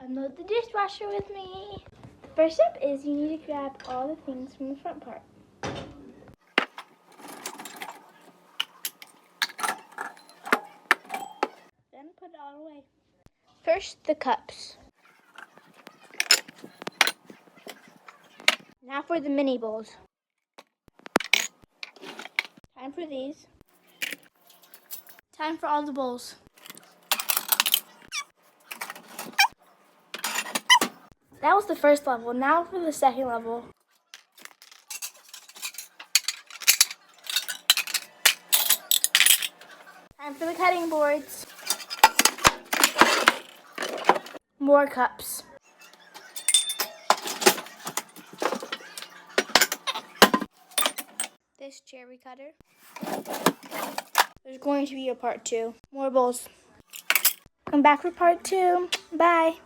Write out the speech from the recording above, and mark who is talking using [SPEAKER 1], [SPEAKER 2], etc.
[SPEAKER 1] Unload the dishwasher with me. The first step is you need to grab all the things from the front part. Then put it all away. First, the cups. Now for the mini bowls. Time for these. Time for all the bowls. That was the first level. Now for the second level. Time for the cutting boards. More cups. This cherry cutter. There's going to be a part 2. More bowls. Come back for part 2. Bye.